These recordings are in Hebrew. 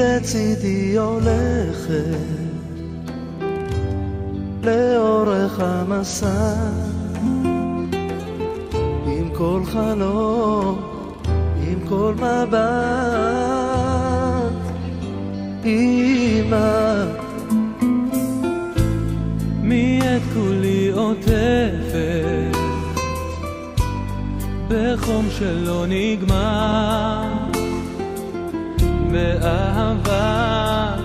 לצידי הולכת לאורך המסע, עם כל חלום, עם כל מבט. אמא, מי את כולי עוטפת בחום שלא נגמר, באהבה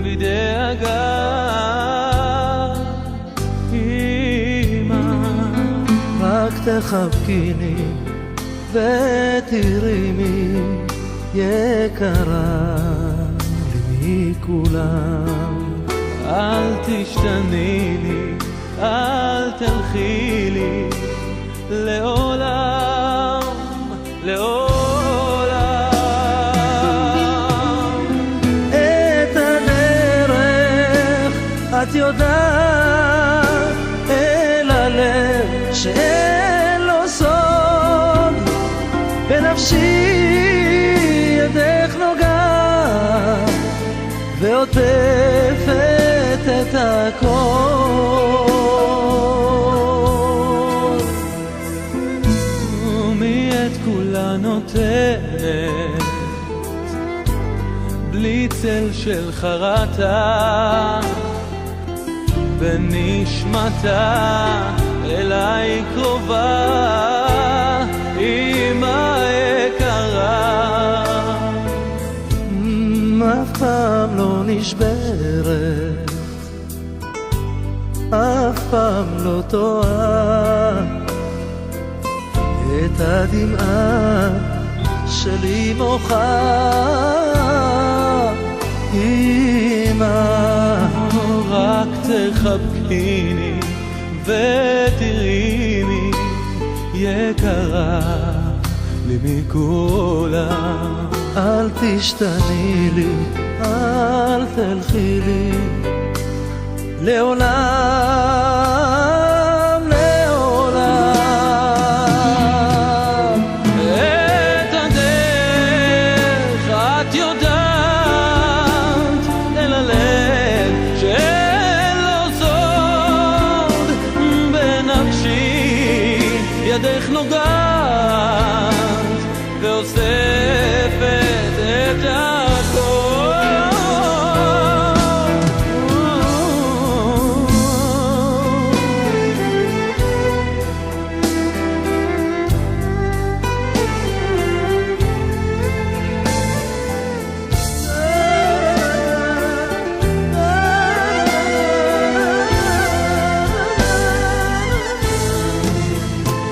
בדאגה. אמא, רק תחבקיני ותרימי, יקרה לי מכולם. אל תשתני לי, אל תלכי לי, לעולם, לעולם. את הדרך את יודעת, אל הלב שאין לו סוד, בנפשי ידך נוגעת ועוטפת את הכל. ומי את כולה נותנת בלי צל של חרטה, בנשמתה אליי קרובה. אמא יקרה, אף פעם לא נשברת, אף פעם לא טועה, את הדמעה שלי מוחה. אמא, רק תחבקיני ותראיני, יקרה לי מכולם. אל תשתני לי, אל תלכי לי, לעולם, לעולם. את הדרך את יודעת, אל הלב שאין לו סוד, בנפשי ידך נוגעת ואוספת את הכל.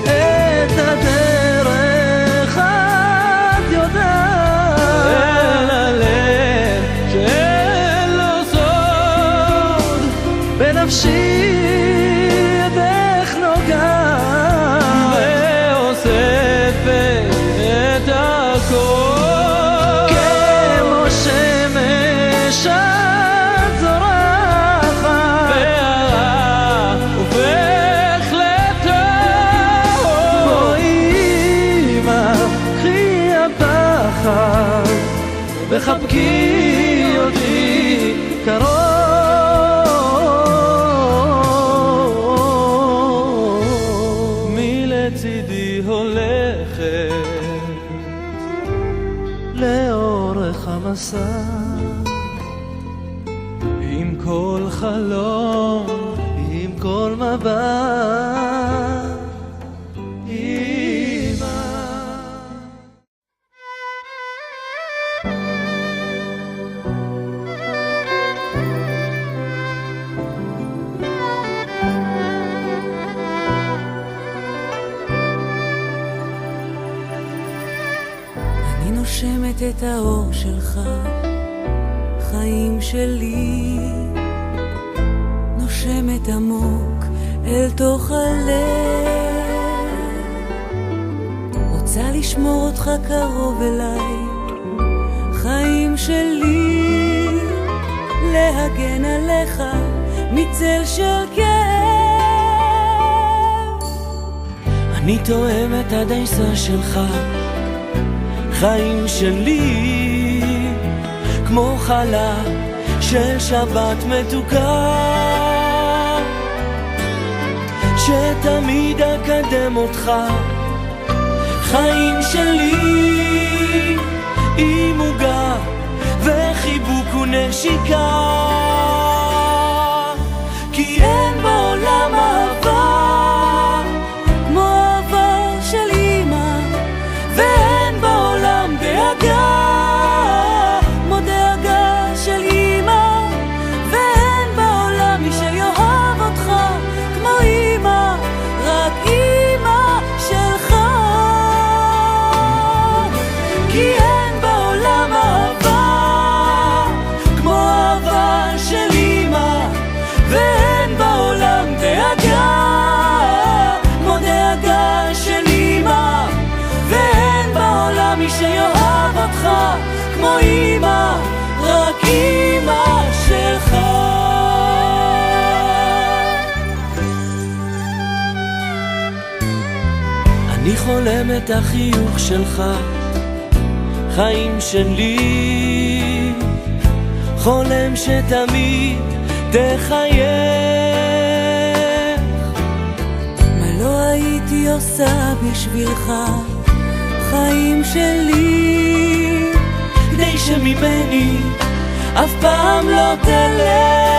את הדרך את יודעת, אל הלב שאין לו סוד, בנפשי ידך נוגעת ואוספת את הכל. כמו שמש את זורחת, והרע הופך לטוב. בואי אמא, קחי הפחד וחבקי אותי קרוב. מי לצידי הולכת לאורך המסע, עם כל חלום, עם כל מבט. אמא, אני נושמת את האור שלך, חיים שלי, נושמת עמוק אל תוך הלב, רוצה לשמור אותך קרוב אליי, חיים שלי, להגן עליך מצל של כאב. אני תואם את הדייסה שלך, חיים שלי, כמו חלב של שבת מתוקה, שתמיד אקדם אותך. חיים שלי עם עוגה וחיבוק ונשיקה, כי אין בעולם אהבה כמו אהבה של אמא, ואין בעולם דאגה כמו דאגה של אמא, ואין בעולם מי שיאהב אותך כמו אמא, רק אמא שלך. כי אין בעולם אהבה כמו אהבה של אמא, ואין בעולם דאגה כמו דאגה של אמא, ואין בעולם מי שיאהב אותך כמו אמא, רק אמא שלך. אני חולם את החיוך שלך, חיים שלי, חולם שתמיד תחייך. מה לא הייתי עושה בשבילך, חיים שלי, כדי שממני אף פעם לא תלך.